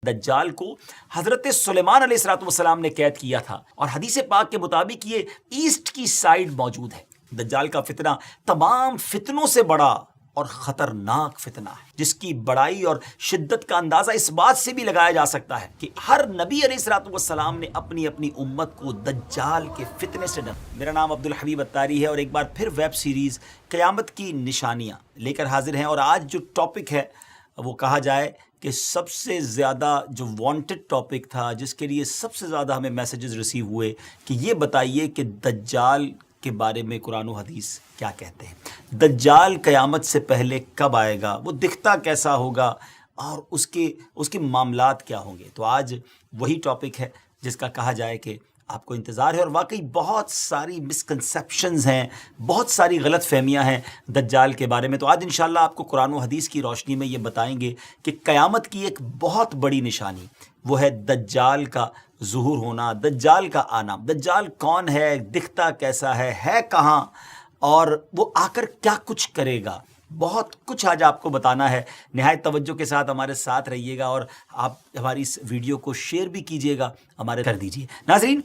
دجال کو حضرت سلیمان علیہ الصلوۃ والسلام نے قید کیا تھا، اور حدیث پاک کے مطابق یہ ایسٹ کی سائیڈ موجود ہے۔ دجال کا فتنہ تمام فتنوں سے بڑا اور خطرناک فتنہ ہے، جس کی بڑائی اور شدت کا اندازہ اس بات سے بھی لگایا جا سکتا ہے کہ ہر نبی علیہ الصلوۃ والسلام نے اپنی اپنی امت کو دجال کے فتنے سے ڈرا۔ میرا نام عبدالحبیب اتاری ہے، اور ایک بار پھر ویب سیریز قیامت کی نشانیاں لے کر حاضر ہیں، اور آج جو ٹاپک ہے وہ کہا جائے کہ سب سے زیادہ جو وانٹڈ ٹاپک تھا، جس کے لیے سب سے زیادہ ہمیں میسیجز ریسیو ہوئے کہ یہ بتائیے کہ دجال کے بارے میں قرآن و حدیث کیا کہتے ہیں، دجال قیامت سے پہلے کب آئے گا، وہ دکھتا کیسا ہوگا، اور اس کے معاملات کیا ہوں گے۔ تو آج وہی ٹاپک ہے جس کا کہا جائے کہ آپ کو انتظار ہے، اور واقعی بہت ساری مسکنسیپشنز ہیں، بہت ساری غلط فہمیاں ہیں دجال کے بارے میں۔ تو آج انشاءاللہ آپ کو قرآن و حدیث کی روشنی میں یہ بتائیں گے کہ قیامت کی ایک بہت بڑی نشانی وہ ہے دجال کا ظہور ہونا، دجال کا آنا۔ دجال کون ہے، دکھتا کیسا ہے کہاں، اور وہ آ کر کیا کچھ کرے گا۔ بہت کچھ آج آپ کو بتانا ہے، نہایت توجہ کے ساتھ ہمارے ساتھ رہیے گا، اور آپ ہماری اس ویڈیو کو شیئر بھی کیجیے گا، ہمارے کر دیجیے۔ ناظرین،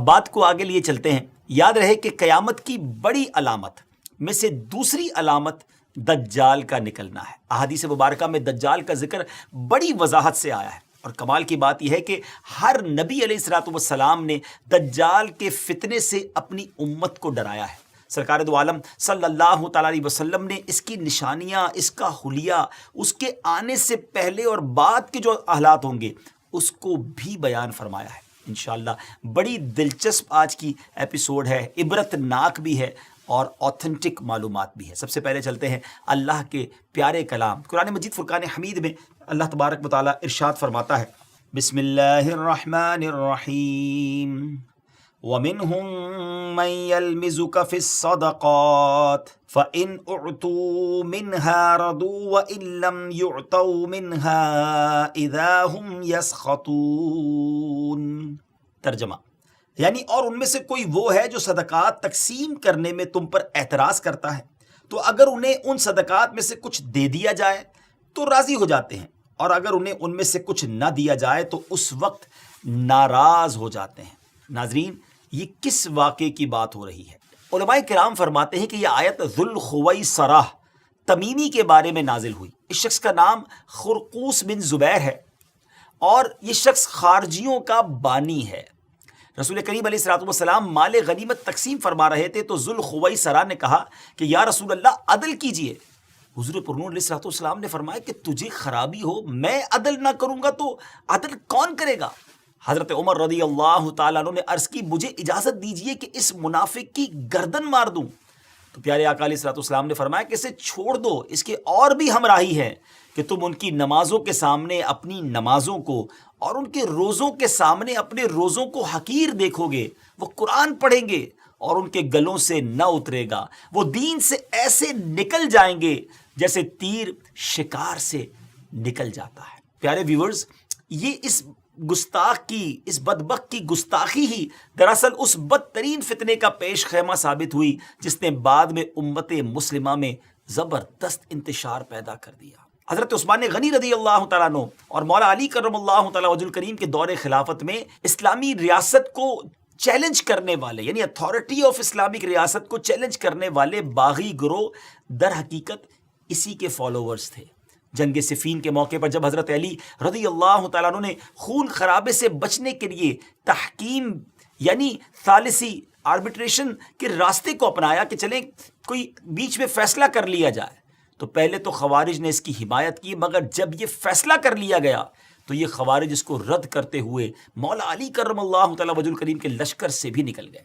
بات کو آگے لیے چلتے ہیں۔ یاد رہے کہ قیامت کی بڑی علامت میں سے دوسری علامت دجال کا نکلنا ہے۔ احادیث مبارکہ میں دجال کا ذکر بڑی وضاحت سے آیا ہے، اور کمال کی بات یہ ہے کہ ہر نبی علیہ الصلوۃ والسلام نے دجال کے فتنے سے اپنی امت کو ڈرایا ہے۔ سرکار دو عالم صلی اللہ تعالیٰ علیہ وسلم نے اس کی نشانیاں، اس کا حلیہ، اس کے آنے سے پہلے اور بعد کے جو حالات ہوں گے اس کو بھی بیان فرمایا ہے۔ انشاءاللہ بڑی دلچسپ آج کی ایپیسوڈ ہے، عبرت ناک بھی ہے اور اوتھنٹک معلومات بھی ہے۔ سب سے پہلے چلتے ہیں اللہ کے پیارے کلام قرآن مجید فرقان حمید میں۔ اللہ تبارک و تعالیٰ ارشاد فرماتا ہے، بسم اللہ الرحمن الرحیم، وَمِنْهُمْ مَنْ يَلْمِزُكَ فِي الصَّدَقَاتِ فَإِنْ أُعْطُوا مِنْهَا رَضُوا وَإِنْ لَمْ يُعْطَوْا مِنْهَا إِذَا هُمْ يَسْخَطُونَ۔ ترجمہ یعنی اور ان میں سے کوئی وہ ہے جو صدقات تقسیم کرنے میں تم پر اعتراض کرتا ہے، تو اگر انہیں ان صدقات میں سے کچھ دے دیا جائے تو راضی ہو جاتے ہیں، اور اگر انہیں ان میں سے کچھ نہ دیا جائے تو اس وقت ناراض ہو جاتے ہیں۔ ناظرین، یہ کس واقعے کی بات ہو رہی ہے؟ علماء کرام فرماتے ہیں کہ یہ آیت ذوالخویصرہ تمیمی کے بارے میں نازل ہوئی۔ اس شخص کا نام خرقوس بن زبیر ہے، اور یہ شخص خارجیوں کا بانی ہے۔ رسول کریم علیہ الصلوۃ والسلام مال غنیمت تقسیم فرما رہے تھے تو ذوالخویصرہ نے کہا کہ یا رسول اللہ عدل کیجئے۔ حضور پرنور علیہ الصلوۃ والسلام نے فرمایا کہ تجھے خرابی ہو، میں عدل نہ کروں گا تو عدل کون کرے گا؟ حضرت عمر رضی اللہ تعالیٰ عنہ نے عرض کی، مجھے اجازت دیجئے کہ اس منافق کی گردن مار دوں۔ تو پیارے آقا علیہ الصلوۃ والسلام نے فرمایا کہ اسے چھوڑ دو، اس کے اور بھی ہمراہی ہے کہ تم ان کی نمازوں کے سامنے اپنی نمازوں کو اور ان کے روزوں کے سامنے اپنے روزوں کو حقیر دیکھو گے۔ وہ قرآن پڑھیں گے اور ان کے گلوں سے نہ اترے گا، وہ دین سے ایسے نکل جائیں گے جیسے تیر شکار سے نکل جاتا ہے۔ پیارے ویورز، یہ اس گستاخ کی، اس بدبخت کی گستاخی ہی دراصل اس بدترین فتنے کا پیش خیمہ ثابت ہوئی جس نے بعد میں امت مسلمہ میں زبردست انتشار پیدا کر دیا۔ حضرت عثمان غنی رضی اللہ تعالیٰ عنہ اور مولا علی کرم اللہ تعالیٰ وجہ الکریم کے دور خلافت میں اسلامی ریاست کو چیلنج کرنے والے، یعنی اتھارٹی آف اسلامک ریاست کو چیلنج کرنے والے باغی گروہ در حقیقت اسی کے فالوورز تھے۔ جنگ صفین کے موقع پر جب حضرت علی رضی اللہ تعالیٰ عنہ نے خون خرابے سے بچنے کے لیے تحکیم یعنی ثالثی آربیٹریشن کے راستے کو اپنایا کہ چلیں کوئی بیچ میں فیصلہ کر لیا جائے، تو پہلے تو خوارج نے اس کی حمایت کی، مگر جب یہ فیصلہ کر لیا گیا تو یہ خوارج اس کو رد کرتے ہوئے مولا علی کرم اللہ تعالیٰ وجہ الکریم کے لشکر سے بھی نکل گئے۔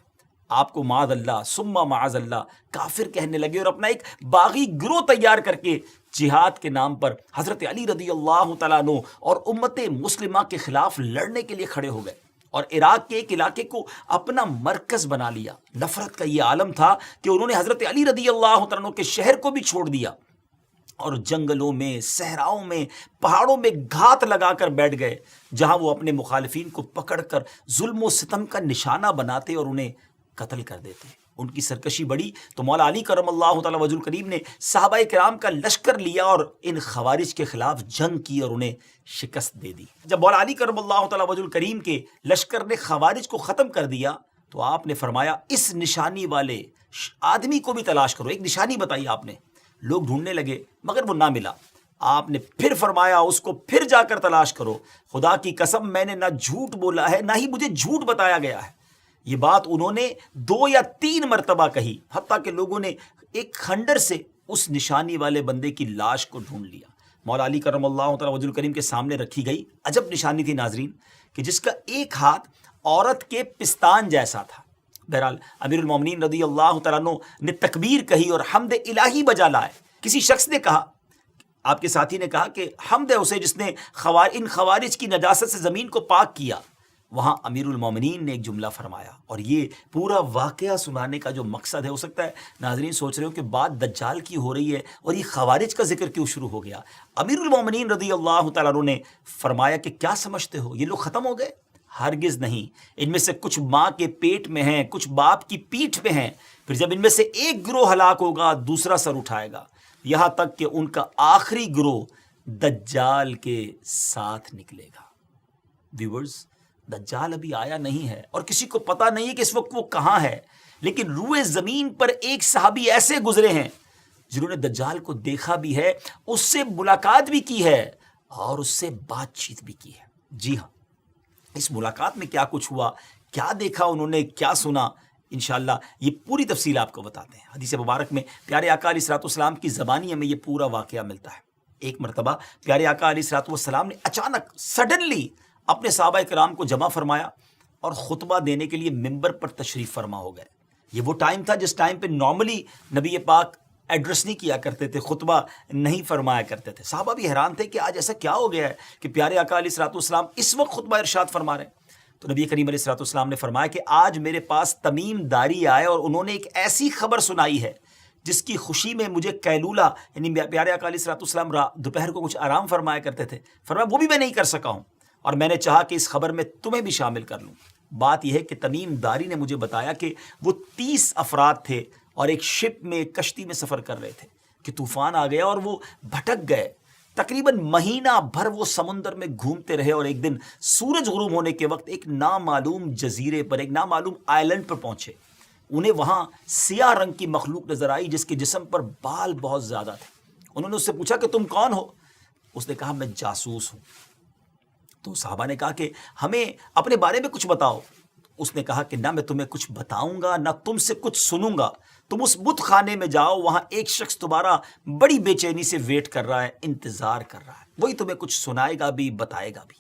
آپ کو معاذ اللہ ثم معاذ اللہ کافر کہنے لگے، اور اپنا ایک باغی گروہ تیار کر کے جہاد کے نام پر حضرت علی رضی اللہ تعالیٰ عنہ اور امت مسلمہ کے خلاف لڑنے کے لیے کھڑے ہو گئے، اور عراق کے ایک علاقے کو اپنا مرکز بنا لیا۔ نفرت کا یہ عالم تھا کہ انہوں نے حضرت علی رضی اللہ تعالیٰ عنہ کے شہر کو بھی چھوڑ دیا، اور جنگلوں میں، صحراؤں میں، پہاڑوں میں گھات لگا کر بیٹھ گئے، جہاں وہ اپنے مخالفین کو پکڑ کر ظلم و ستم کا نشانہ بناتے اور انہیں قتل کر دیتے۔ ان کی سرکشی بڑی تو مولا علی کرم اللہ تعالی وجہ الکریم نے صحابہ کرام کا لشکر لیا اور ان خوارج کے خلاف جنگ کی اور انہیں شکست دے دی۔ جب مولا علی کرم اللہ تعالی وجہ الکریم کے لشکر نے خوارج کو ختم کر دیا تو آپ نے فرمایا اس نشانی والے آدمی کو بھی تلاش کرو۔ ایک نشانی بتائی آپ نے، لوگ ڈھونڈنے لگے مگر وہ نہ ملا۔ آپ نے پھر فرمایا اس کو پھر جا کر تلاش کرو، خدا کی قسم میں نے نہ جھوٹ بولا ہے نہ ہی مجھے جھوٹ بتایا گیا ہے۔ یہ بات انہوں نے 2 یا 3 مرتبہ کہی، حتیٰ کہ لوگوں نے ایک کھنڈر سے اس نشانی والے بندے کی لاش کو ڈھونڈ لیا۔ مولا علی کرم اللہ تعالی وجہ الکریم کے سامنے رکھی گئی۔ عجب نشانی تھی ناظرین کہ جس کا ایک ہاتھ عورت کے پستان جیسا تھا۔ بہرحال امیر المومنین رضی اللہ تعالیٰ عنہ نے تکبیر کہی اور حمد الہی بجا لائے۔ کسی شخص نے کہا، آپ کے ساتھی نے کہا کہ حمد ہے اسے جس نے ان خوارج کی نجاست سے زمین کو پاک کیا۔ وہاں امیر المومنین نے ایک جملہ فرمایا، اور یہ پورا واقعہ سنانے کا جو مقصد ہے، ہو سکتا ہے ناظرین سوچ رہے ہو کہ بات دجال کی ہو رہی ہے اور یہ خوارج کا ذکر کیوں شروع ہو گیا۔ امیر المومنین رضی اللہ تعالیٰ عنہ نے فرمایا کہ کیا سمجھتے ہو یہ لوگ ختم ہو گئے؟ ہرگز نہیں، ان میں سے کچھ ماں کے پیٹ میں ہیں، کچھ باپ کی پیٹھ پہ ہیں، پھر جب ان میں سے ایک گروہ ہلاک ہوگا دوسرا سر اٹھائے گا، یہاں تک کہ ان کا آخری گروہ دجال کے ساتھ نکلے گا۔ ویورز، دجال ابھی آیا نہیں ہے اور کسی کو پتہ نہیں ہے کہ اس وقت وہ کہاں ہے، لیکن روئے زمین پر ایک صحابی ایسے گزرے ہیں جنہوں نے دجال کو دیکھا بھی ہے، اس سے ملاقات بھی کی ہے اور اس سے بات چیت بھی کی ہے۔ جی ہاں، اس ملاقات میں کیا کچھ ہوا، کیا دیکھا انہوں نے، کیا سنا، انشاءاللہ یہ پوری تفصیل آپ کو بتاتے ہیں۔ حدیث مبارک میں پیارے آقا علیہ الصلوۃ والسلام کی زبانی ہمیں یہ پورا واقعہ ملتا ہے۔ ایک مرتبہ پیارے آقا علیہ الصلوۃ والسلام نے اچانک سڈنلی اپنے صحابہ کرام کو جمع فرمایا اور خطبہ دینے کے لیے ممبر پر تشریف فرما ہو گئے۔ یہ وہ ٹائم تھا جس ٹائم پہ نارملی نبی پاک ایڈریس نہیں کیا کرتے تھے، خطبہ نہیں فرمایا کرتے تھے۔ صحابہ بھی حیران تھے کہ آج ایسا کیا ہو گیا ہے کہ پیارے آقا علیہ الصلوۃ والسلام اس وقت خطبہ ارشاد فرما رہے ہیں۔ تو نبی کریم علیہ الصلوۃ والسلام نے فرمایا کہ آج میرے پاس تمیم داری آئے اور انہوں نے ایک ایسی خبر سنائی ہے جس کی خوشی میں مجھے قیلولہ، یعنی پیارے آقا علیہ الصلوۃ والسلام دوپہر کو کچھ آرام فرمایا کرتے تھے، فرمایا وہ بھی میں نہیں کر سکا ہوں، اور میں نے چاہا کہ اس خبر میں تمہیں بھی شامل کر لوں۔ بات یہ ہے کہ تمیم داری نے مجھے بتایا کہ وہ 30 افراد تھے اور ایک شپ میں، ایک کشتی میں سفر کر رہے تھے کہ طوفان آ گیا اور وہ بھٹک گئے۔ تقریباً مہینہ بھر وہ سمندر میں گھومتے رہے اور ایک دن سورج غروب ہونے کے وقت ایک نامعلوم جزیرے پر، ایک نامعلوم آئلینڈ پر پہنچے۔ انہیں وہاں سیاہ رنگ کی مخلوق نظر آئی جس کے جسم پر بال بہت زیادہ تھے۔ انہوں نے اس سے پوچھا کہ تم کون ہو؟ اس نے کہا میں جاسوس ہوں۔ تو صحابہ نے کہا کہ ہمیں اپنے بارے میں کچھ بتاؤ۔ اس نے کہا کہ نہ میں تمہیں کچھ بتاؤں گا نہ تم سے کچھ سنوں گا، تم اس بت خانے میں جاؤ، وہاں ایک شخص تمہارا بڑی بے چینی سے ویٹ کر رہا ہے، انتظار کر رہا ہے، وہی تمہیں کچھ سنائے گا بھی، بتائے گا بھی۔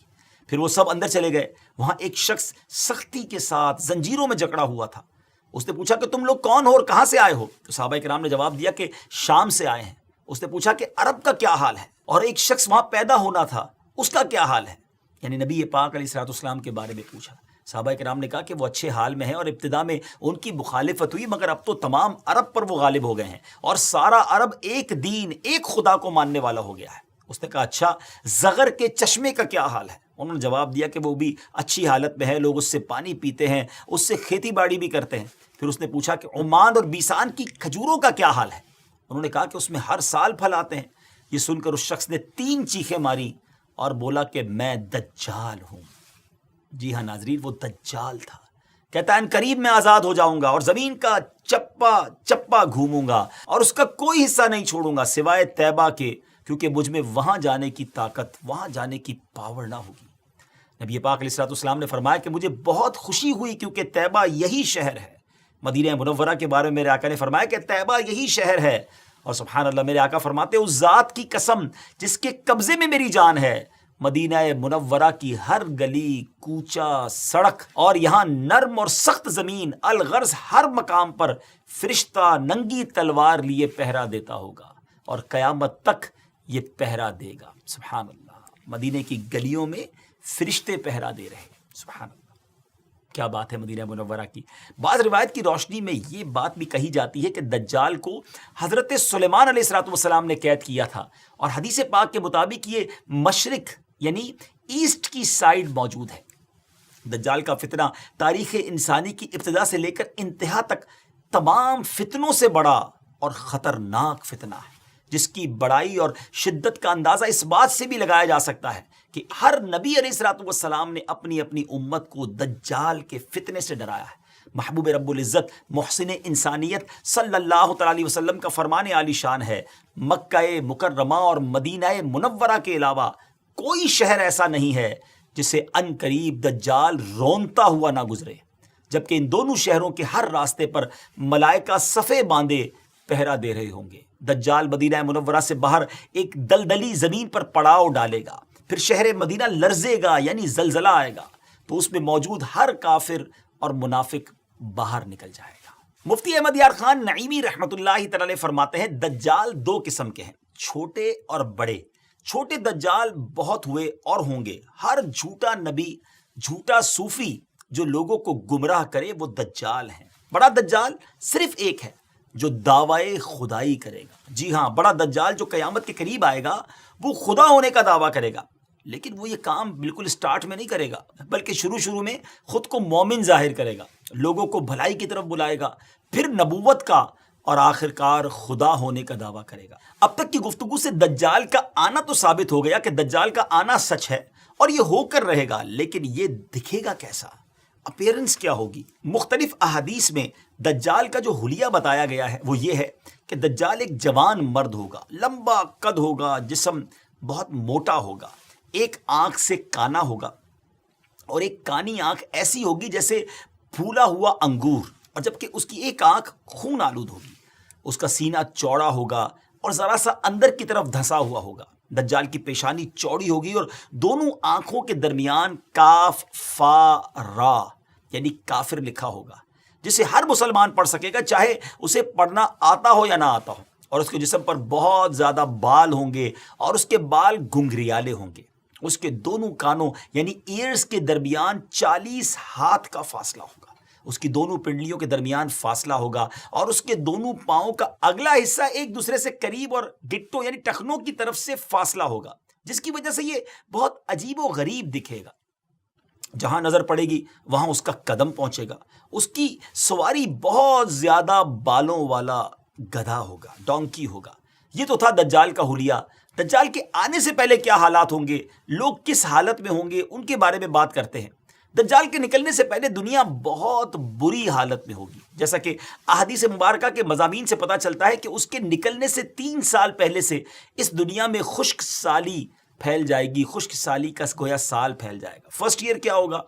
پھر وہ سب اندر چلے گئے۔ وہاں ایک شخص سختی کے ساتھ زنجیروں میں جکڑا ہوا تھا۔ اس نے پوچھا کہ تم لوگ کون ہو اور کہاں سے آئے ہو؟ تو صحابہ کرام نے جواب دیا کہ شام سے آئے ہیں۔ اس نے پوچھا کہ عرب کا کیا حال ہے؟ اور ایک شخص وہاں پیدا ہونا تھا، اس کا کیا حال ہے؟ یعنی نبی پاک علیہ الصلوۃ والسلام کے بارے میں پوچھا۔ صحابہ کرام نے کہا کہ وہ اچھے حال میں ہیں، اور ابتدا میں ان کی مخالفت ہوئی مگر اب تو تمام عرب پر وہ غالب ہو گئے ہیں اور سارا عرب ایک دین، ایک خدا کو ماننے والا ہو گیا ہے۔ اس نے کہا اچھا زغر کے چشمے کا کیا حال ہے؟ انہوں نے جواب دیا کہ وہ بھی اچھی حالت میں ہے، لوگ اس سے پانی پیتے ہیں، اس سے کھیتی باڑی بھی کرتے ہیں۔ پھر اس نے پوچھا کہ عمان اور بیسان کی کھجوروں کا کیا حال ہے؟ انہوں نے کہا کہ اس میں ہر سال پھل آتے ہیں۔ یہ سن کر اس شخص نے 3 چیخیں ماری اور بولا کہ میں دجال ہوں۔ جی ہاں ناظرین، وہ دجال تھا۔ کہتا ہے ان قریب میں آزاد ہو جاؤں گا اور زمین کا چپا چپا گھوموں گا اور اس کا کوئی حصہ نہیں چھوڑوں گا سوائے طیبہ کے، کیونکہ مجھ میں وہاں جانے کی طاقت، وہاں جانے کی پاور نہ ہوگی۔ نبی پاک علیہ الصلوۃ والسلام نے فرمایا کہ مجھے بہت خوشی ہوئی کیونکہ طیبہ یہی شہر ہے۔ مدینہ منورہ کے بارے میں میرے آقا نے فرمایا کہ طیبہ یہی شہر ہے، اور سبحان اللہ میرے آقا فرماتے اس ذات کی قسم جس کے قبضے میں میری جان ہے، مدینہ منورہ کی ہر گلی، کوچہ، سڑک اور یہاں نرم اور سخت زمین، الغرض ہر مقام پر فرشتہ ننگی تلوار لیے پہرا دیتا ہوگا اور قیامت تک یہ پہرا دے گا۔ سبحان اللہ، مدینہ کی گلیوں میں فرشتے پہرا دے رہے، سبحان اللہ، کیا بات ہے مدینہ منورہ کی۔ بعض روایت کی روشنی میں یہ بات بھی کہی جاتی ہے کہ دجال کو حضرت سلیمان علیہ الصلوۃ والسلام نے قید کیا تھا، اور حدیث پاک کے مطابق یہ مشرق یعنی ایسٹ کی سائیڈ موجود ہے۔ دجال کا فتنہ تاریخ انسانی کی ابتدا سے لے کر انتہا تک تمام فتنوں سے بڑا اور خطرناک فتنہ ہے، جس کی بڑائی اور شدت کا اندازہ اس بات سے بھی لگایا جا سکتا ہے کہ ہر نبی علیہ الصلوۃ والسلام نے اپنی اپنی امت کو دجال کے فتنے سے ڈرایا ہے۔ محبوب رب العزت محسن انسانیت صلی اللہ تعالی علیہ وسلم کا فرمان عالی شان ہے، مکہ مکرمہ اور مدینہ منورہ کے علاوہ کوئی شہر ایسا نہیں ہے جسے ان قریب دجال رونتا ہوا نہ گزرے، جبکہ ان دونوں شہروں کے ہر راستے پر ملائکہ صفے باندھے پہرا دے رہے ہوں گے۔ دجال مدینہ منورہ سے باہر ایک دلدلی زمین پر پڑاؤ ڈالے گا، پھر شہر مدینہ لرزے گا، یعنی زلزلہ آئے گا، تو اس میں موجود ہر کافر اور منافق باہر نکل جائے گا۔ مفتی احمد یار خان نعیمی رحمۃ اللہ تعالی فرماتے ہیں دجال دو قسم کے ہیں، چھوٹے اور بڑے۔ چھوٹے دجال بہت ہوئے اور ہوں گے، ہر جھوٹا نبی، جھوٹا صوفی جو لوگوں کو گمراہ کرے وہ دجال ہیں۔ بڑا دجال صرف ایک ہے جو دعوی خدائی کرے گا، جی ہاں، بڑا دجال جو قیامت کے قریب آئے گا وہ خدا ہونے کا دعویٰ کرے گا، لیکن وہ یہ کام بالکل سٹارٹ میں نہیں کرے گا، بلکہ شروع میں خود کو مومن ظاہر کرے گا، لوگوں کو بھلائی کی طرف بلائے گا، پھر نبوت کا اور آخرکار خدا ہونے کا دعویٰ کرے گا۔ اب تک کی گفتگو سے دجال کا آنا تو ثابت ہو گیا کہ دجال کا آنا سچ ہے اور یہ ہو کر رہے گا، لیکن یہ دکھے گا کیسا؟ اپیرنس کیا ہوگی؟ مختلف احادیث میں دجال کا جو حلیہ بتایا گیا ہے وہ یہ ہے کہ دجال ایک جوان مرد ہوگا، لمبا قد ہوگا، جسم بہت موٹا ہوگا، ایک آنکھ سے کانا ہوگا، اور ایک کانی آنکھ ایسی ہوگی جیسے پھولا ہوا انگور، اور جبکہ اس کی ایک آنکھ خون آلود ہوگی۔ اس کا سینہ چوڑا ہوگا اور ذرا سا اندر کی طرف دھسا ہوا ہوگا۔ دجال کی پیشانی چوڑی ہوگی اور دونوں آنکھوں کے درمیان کاف فا را یعنی کافر لکھا ہوگا، جسے ہر مسلمان پڑھ سکے گا، چاہے اسے پڑھنا آتا ہو یا نہ آتا ہو۔ اور اس کے جسم پر بہت زیادہ بال ہوں گے اور اس کے بال گھنگریالے ہوں گے۔ اس کے دونوں کانوں یعنی ایئرز کے درمیان 40 ہاتھ کا فاصلہ ہوگا۔ اس کی دونوں پنڈلیوں کے درمیان فاصلہ ہوگا اور اس کے دونوں پاؤں کا اگلا حصہ ایک دوسرے سے قریب اور ڈٹو یعنی ٹخنوں کی طرف سے فاصلہ ہوگا، جس کی وجہ سے یہ بہت عجیب و غریب دکھے گا۔ جہاں نظر پڑے گی وہاں اس کا قدم پہنچے گا۔ اس کی سواری بہت زیادہ بالوں والا گدھا ہوگا، ڈونکی ہوگا۔ یہ تو تھا دجال کا حلیہ۔ دجال کے آنے سے پہلے کیا حالات ہوں گے، لوگ کس حالت میں ہوں گے، ان کے بارے میں بات کرتے ہیں۔ دجال کے نکلنے سے پہلے دنیا بہت بری حالت میں ہوگی، جیسا کہ احادیث مبارکہ کے مضامین سے پتہ چلتا ہے کہ اس کے نکلنے سے 3 سال پہلے سے اس دنیا میں خشک سالی پھیل جائے گی، خشک سالی کا گویا سال پھیل جائے گا۔ فرسٹ ایئر کیا ہوگا؟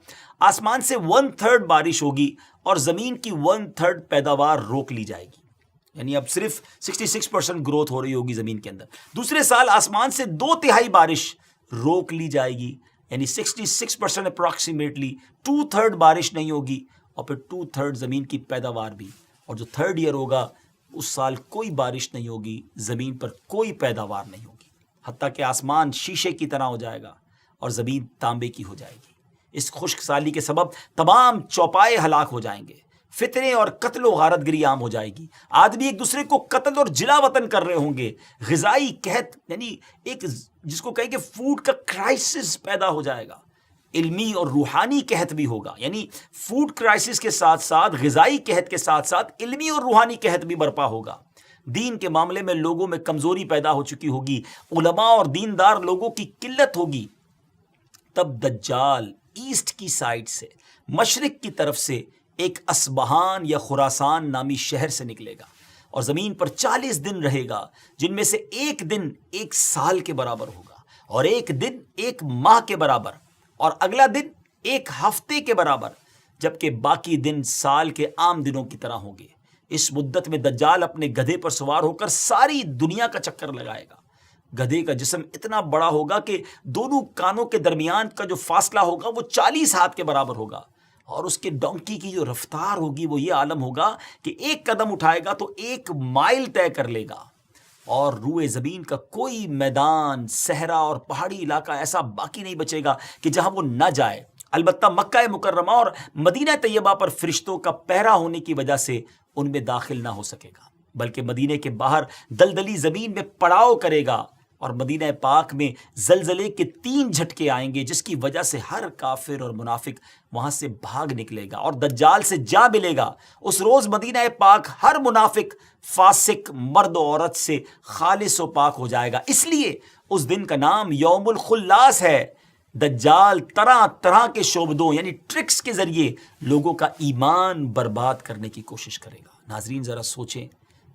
آسمان سے 1/3 بارش ہوگی اور زمین کی 1/3 پیداوار روک لی جائے گی، یعنی اب صرف 66% گروتھ ہو رہی ہوگی زمین کے اندر۔ دوسرے سال آسمان سے 2/3 بارش روک لی جائے گی، یعنی 66% اپروکسیمیٹلی 2/3 بارش نہیں ہوگی، اور پھر 2/3 زمین کی پیداوار بھی۔ اور جو 3rd ایئر ہوگا اس سال کوئی بارش نہیں ہوگی، زمین پر کوئی پیداوار نہیں ہوگی، حتیٰ کہ آسمان شیشے کی طرح ہو جائے گا اور زمین تانبے کی ہو جائے گی۔ اس خشک سالی کے سبب تمام چوپائے ہلاک ہو جائیں گے، فتنے اور قتل و غارت گری عام ہو جائے گی، آدمی ایک دوسرے کو قتل اور جلا وطن کر رہے ہوں گے، غذائی قحط یعنی ایک جس کو کہیں کہ فوڈ کا کرائسس پیدا ہو جائے گا، علمی اور روحانی قحط بھی ہوگا، یعنی فوڈ کرائسس کے ساتھ ساتھ غذائی قحط کے ساتھ ساتھ علمی اور روحانی قحط بھی برپا ہوگا۔ دین کے معاملے میں لوگوں میں کمزوری پیدا ہو چکی ہوگی، علماء اور دیندار لوگوں کی قلت ہوگی۔ تب دجال ایسٹ کی سائڈ سے، مشرق کی طرف سے ایک اصبہان یا خراسان نامی شہر سے نکلے گا اور زمین پر 40 دن رہے گا، جن میں سے ایک دن 1 سال کے برابر ہوگا، اور ایک دن 1 ماہ کے برابر، اور اگلا دن 1 ہفتے کے برابر، جبکہ باقی دن سال کے عام دنوں کی طرح ہوں گے۔ اس مدت میں دجال اپنے گدھے پر سوار ہو کر ساری دنیا کا چکر لگائے گا۔ گدھے کا جسم اتنا بڑا ہوگا کہ دونوں کانوں کے درمیان کا جو فاصلہ ہوگا وہ 40 ہاتھ کے برابر ہوگا، اور اس کے ڈونکی کی جو رفتار ہوگی وہ یہ عالم ہوگا کہ 1 قدم اٹھائے گا تو 1 مائل طے کر لے گا، اور روئے زمین کا کوئی میدان، صحرا اور پہاڑی علاقہ ایسا باقی نہیں بچے گا کہ جہاں وہ نہ جائے۔ البتہ مکہ مکرمہ اور مدینہ طیبہ پر فرشتوں کا پہرا ہونے کی وجہ سے ان میں داخل نہ ہو سکے گا، بلکہ مدینے کے باہر دلدلی زمین میں پڑاؤ کرے گا، اور مدینہ پاک میں زلزلے کے 3 جھٹکے آئیں گے جس کی وجہ سے ہر کافر اور منافق وہاں سے بھاگ نکلے گا اور دجال سے جا ملے گا۔ اس روز مدینہ پاک ہر منافق، فاسق، مرد و عورت سے خالص و پاک ہو جائے گا۔ اس لیے اس دن کا نام یوم الخلاص ہے۔ دجال طرح طرح کے شعبدوں یعنی ٹرکس کے ذریعے لوگوں کا ایمان برباد کرنے کی کوشش کرے گا۔ ناظرین ذرا سوچیں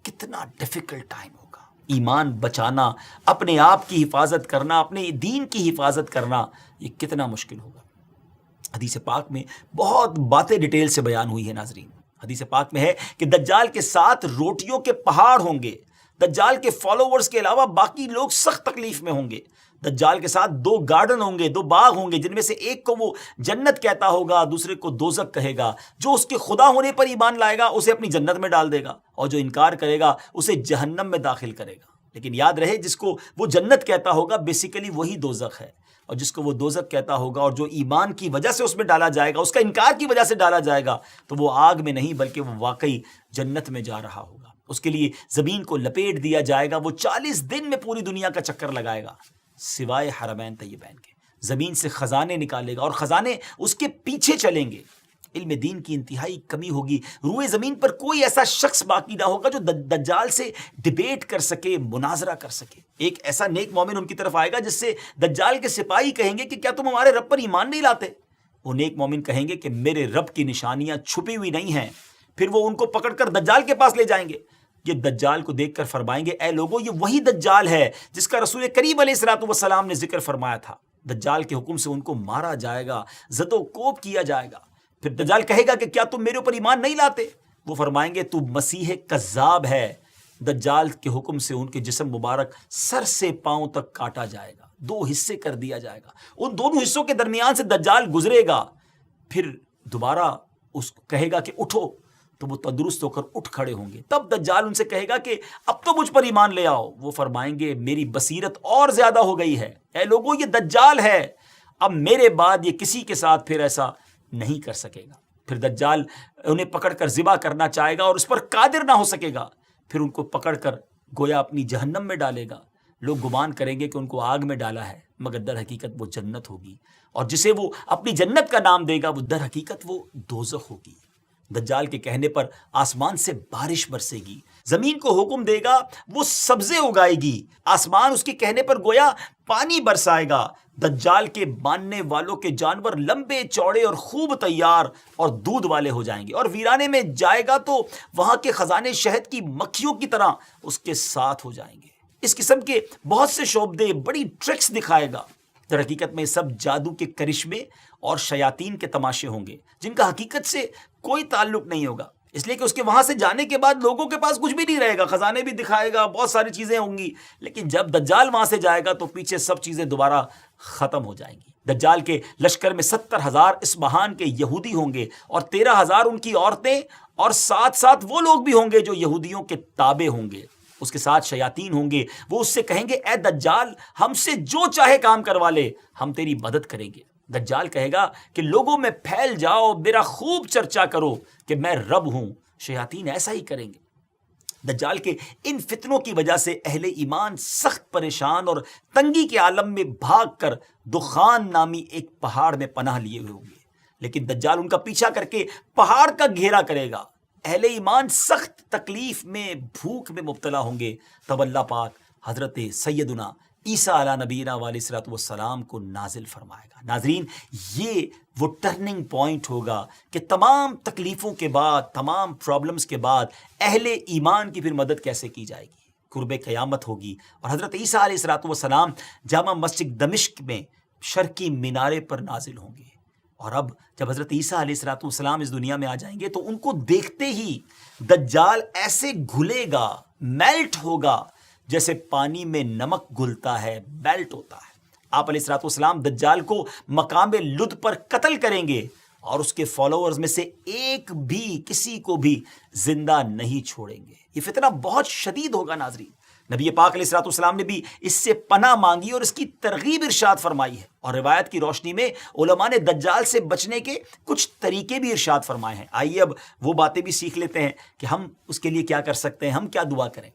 کتنا ڈیفیکلٹ ٹائم ہوگا۔ ایمان بچانا، اپنے آپ کی حفاظت کرنا، اپنے دین کی حفاظت کرنا، یہ کتنا مشکل ہوگا۔ حدیث پاک میں بہت باتیں ڈیٹیل سے بیان ہوئی ہے ناظرین۔ حدیث پاک میں ہے کہ دجال کے ساتھ روٹیوں کے پہاڑ ہوں گے۔ دجال کے فالوورز کے علاوہ باقی لوگ سخت تکلیف میں ہوں گے۔ دجال کے ساتھ 2 گارڈن ہوں گے، 2 باغ ہوں گے، جن میں سے ایک کو وہ جنت کہتا ہوگا، دوسرے کو دوزخ کہے گا۔ جو اس کے خدا ہونے پر ایمان لائے گا اسے اپنی جنت میں ڈال دے گا، اور جو انکار کرے گا اسے جہنم میں داخل کرے گا۔ لیکن یاد رہے، جس کو وہ جنت کہتا ہوگا بیسیکلی وہی دوزخ ہے، اور جس کو وہ دوزخ کہتا ہوگا اور جو ایمان کی وجہ سے اس میں ڈالا جائے گا، اس کا انکار کی وجہ سے ڈالا جائے گا، تو وہ آگ میں نہیں بلکہ وہ واقعی جنت میں جا رہا ہوگا۔ اس کے لیے زمین کو لپیٹ دیا جائے گا، وہ 40 دن میں پوری دنیا کا چکر لگائے گا سوائے حرمین طیبین کے۔ زمین سے خزانے نکالے گا اور خزانے اس کے پیچھے چلیں گے۔ علم دین کی انتہائی کمی ہوگی۔ روئے زمین پر کوئی ایسا شخص باقی نہ ہوگا جو دجال سے ڈیبیٹ کر سکے، مناظرہ کر سکے۔ ایک ایسا نیک مومن ان کی طرف آئے گا جس سے دجال کے سپاہی کہیں گے کہ کیا تم ہمارے رب پر ایمان نہیں لاتے؟ وہ نیک مومن کہیں گے کہ میرے رب کی نشانیاں چھپی ہوئی نہیں ہیں۔ پھر وہ ان کو پکڑ کر دجال کے پاس لے جائیں گے۔ یہ دجال کو دیکھ کر فرمائیں گے، اے لوگوں، یہ وہی دجال ہے جس کا رسول کریم علیہ الصلوۃ والسلام نے ذکر فرمایا تھا۔ دجال کے حکم سے ان کو مارا جائے گا، زد و کوب کیا جائے گا۔ پھر دجال کہے گا کہ کیا تم میرے اوپر ایمان نہیں لاتے؟ وہ فرمائیں گے تو مسیح کذاب ہے۔ دجال کے حکم سے ان کے جسم مبارک سر سے پاؤں تک کاٹا جائے گا، 2 حصے کر دیا جائے گا۔ ان دونوں حصوں کے درمیان سے دجال گزرے گا۔ پھر دوبارہ اس کو کہے گا کہ اٹھو، تو وہ تندرست ہو کر اٹھ کھڑے ہوں گے۔ تب دجال ان سے کہے گا کہ اب تو مجھ پر ایمان لے آؤ۔ وہ فرمائیں گے میری بصیرت اور زیادہ ہو گئی ہے، اے لوگوں یہ دجال ہے، اب میرے بعد یہ کسی کے ساتھ پھر ایسا نہیں کر سکے گا۔ پھر دجال انہیں پکڑ کر ذبح کرنا چاہے گا اور اس پر قادر نہ ہو سکے گا۔ پھر ان کو پکڑ کر گویا اپنی جہنم میں ڈالے گا۔ لوگ گمان کریں گے کہ ان کو آگ میں ڈالا ہے، مگر در حقیقت وہ جنت ہوگی، اور جسے وہ اپنی جنت کا نام دے گا وہ در حقیقت وہ دوزخ ہوگی۔ دجال کے کہنے پر آسمان سے بارش برسے گی، زمین کو حکم دے گا وہ سبزے اگائے گی، آسمان اس کے کہنے پر گویا پانی برسائے گا۔ دجال کے ماننے والوں کے جانور لمبے چوڑے اور خوب تیار اور دودھ والے ہو جائیں گے، اور ویرانے میں جائے گا تو وہاں کے خزانے شہد کی مکھیوں کی طرح اس کے ساتھ ہو جائیں گے۔ اس قسم کے بہت سے شعبدے، بڑی ٹرکس دکھائے گا۔ در حقیقت میں سب جادو کے کرشمے اور شیاطین کے تماشے ہوں گے جن کا حقیقت سے کوئی تعلق نہیں ہوگا، اس لیے کہ اس کے وہاں سے جانے کے بعد لوگوں کے پاس کچھ بھی نہیں رہے گا۔ خزانے بھی دکھائے گا، بہت ساری چیزیں ہوں گی، لیکن جب دجال وہاں سے جائے گا تو پیچھے سب چیزیں دوبارہ ختم ہو جائیں گی۔ دجال کے لشکر میں 70,000 اصبہان کے یہودی ہوں گے، اور 13,000 ان کی عورتیں، اور ساتھ ساتھ وہ لوگ بھی ہوں گے جو یہودیوں کے تابع ہوں گے۔ اس کے ساتھ شیاطین ہوں گے، وہ اس سے کہیں گے اے دجال ہم سے جو چاہے کام کروا لے، ہم تیری مدد کریں گے۔ دجال کہے گا کہ لوگوں میں پھیل جاؤ، میرا خوب چرچا کرو کہ میں رب ہوں۔ شیاطین ایسا ہی کریں گے۔ دجال کے ان فتنوں کی وجہ سے اہل ایمان سخت پریشان اور تنگی کے عالم میں بھاگ کر دخان نامی ایک پہاڑ میں پناہ لیے ہوئے ہوں گے، لیکن دجال ان کا پیچھا کر کے پہاڑ کا گھیرا کرے گا۔ اہل ایمان سخت تکلیف میں، بھوک میں مبتلا ہوں گے۔ تب اللہ پاک حضرت سیدنا عیسیٰ علیہ نبینا علیہ الصلوۃ والسلام کو نازل فرمائے گا۔ ناظرین، یہ وہ ٹرننگ پوائنٹ ہوگا کہ تمام تکلیفوں کے بعد، تمام پرابلمز کے بعد اہل ایمان کی پھر مدد کیسے کی جائے گی۔ قرب قیامت ہوگی، اور حضرت عیسیٰ علیہ الصلوۃ والسلام جامع مسجد دمشق میں شرقی مینارے پر نازل ہوں گے۔ اور اب جب حضرت عیسیٰ علیہ الصلوۃ والسلام اس دنیا میں آ جائیں گے تو ان کو دیکھتے ہی دجال ایسے گھلے گا، میلٹ ہوگا، جیسے پانی میں نمک گھلتا ہے، میلٹ ہوتا ہے۔ آپ علیہ الصلوۃ والسلام دجال کو مقام لد پر قتل کریں گے، اور اس کے فالوورز میں سے ایک بھی، کسی کو بھی زندہ نہیں چھوڑیں گے۔ یہ فتنہ بہت شدید ہوگا ناظرین۔ نبی پاک علیہ الصلوۃ والسلام نے بھی اس سے پناہ مانگی اور اس کی ترغیب ارشاد فرمائی ہے، اور روایت کی روشنی میں علماء نے دجال سے بچنے کے کچھ طریقے بھی ارشاد فرمائے ہیں۔ آئیے اب وہ باتیں بھی سیکھ لیتے ہیں کہ ہم اس کے لیے کیا کر سکتے ہیں، ہم کیا دعا کریں۔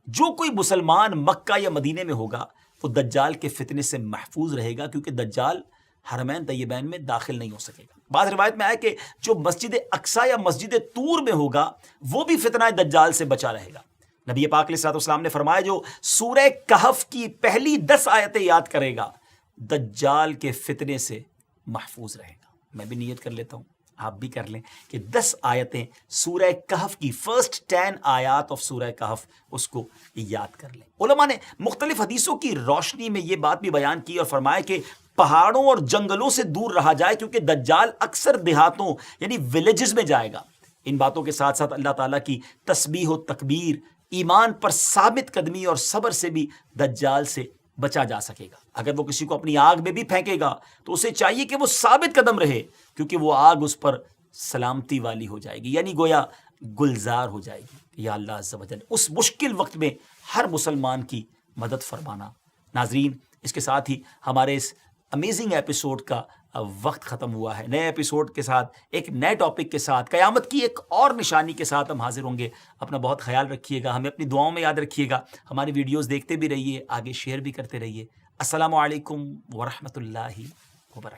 جو کوئی مسلمان مکہ یا مدینے میں ہوگا وہ دجال کے فتنے سے محفوظ رہے گا، کیونکہ دجال حرمین طیبین میں داخل نہیں ہو سکے گا۔ بعض روایت میں آیا کہ جو مسجد اقصی یا مسجد طور میں ہوگا وہ بھی فتنہ دجال سے بچا رہے گا۔ نبی پاک علیہ الصلوۃ والسلام نے فرمایا جو سورہ کہف کی پہلی 10 آیتیں یاد کرے گا دجال کے فتنے سے محفوظ رہے گا۔ میں بھی نیت کر لیتا ہوں، آپ بھی کر لیں کہ 10 آیتیں سورہ کہف کی، فرسٹ 10 آیات آف سورہ کہف، اس کو یاد کر لیں۔ علماء نے مختلف حدیثوں کی روشنی میں یہ بات بھی بیان کی اور فرمایا کہ پہاڑوں اور جنگلوں سے دور رہا جائے، کیونکہ دجال اکثر دیہاتوں یعنی ولیجز میں جائے گا۔ ان باتوں کے ساتھ ساتھ اللہ تعالیٰ کی تسبیح و تکبیر، ایمان پر ثابت قدمی اور صبر سے بھی دجال سے بچا جا سکے گا۔ اگر وہ کسی کو اپنی آگ میں بھی پھینکے گا تو اسے چاہیے کہ وہ ثابت قدم رہے، کیونکہ وہ آگ اس پر سلامتی والی ہو جائے گی، یعنی گویا گلزار ہو جائے گی۔ یا اللہ عز و جل اس مشکل وقت میں ہر مسلمان کی مدد فرمانا۔ ناظرین، اس کے ساتھ ہی ہمارے اس امیزنگ ایپیسوڈ کا وقت ختم ہوا ہے۔ نئے ایپیسوڈ کے ساتھ، ایک نئے ٹاپک کے ساتھ، قیامت کی ایک اور نشانی کے ساتھ ہم حاضر ہوں گے۔ اپنا بہت خیال رکھیے گا، ہمیں اپنی دعاؤں میں یاد رکھیے گا، ہماری ویڈیوز دیکھتے بھی رہیے، آگے شیئر بھی کرتے رہیے۔ السلام علیکم ورحمۃ اللہ وبرکاتہ۔